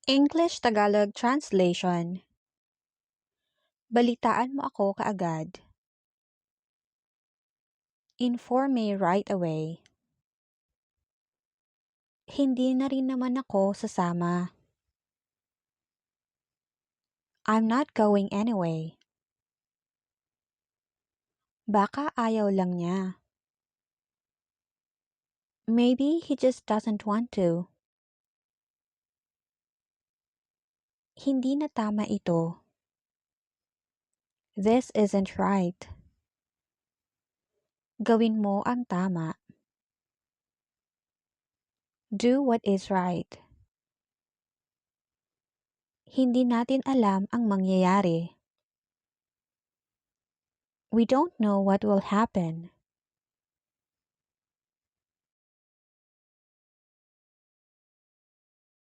English-Tagalog translation. Balitaan mo ako kaagad. Inform me right away. Hindi na rin naman ako sasama. I'm not going anyway. Baka ayaw lang niya. Maybe he just doesn't want to. Hindi na tama ito. This isn't right. Gawin mo ang tama. Do what is right. Hindi natin alam ang mangyayari. We don't know what will happen.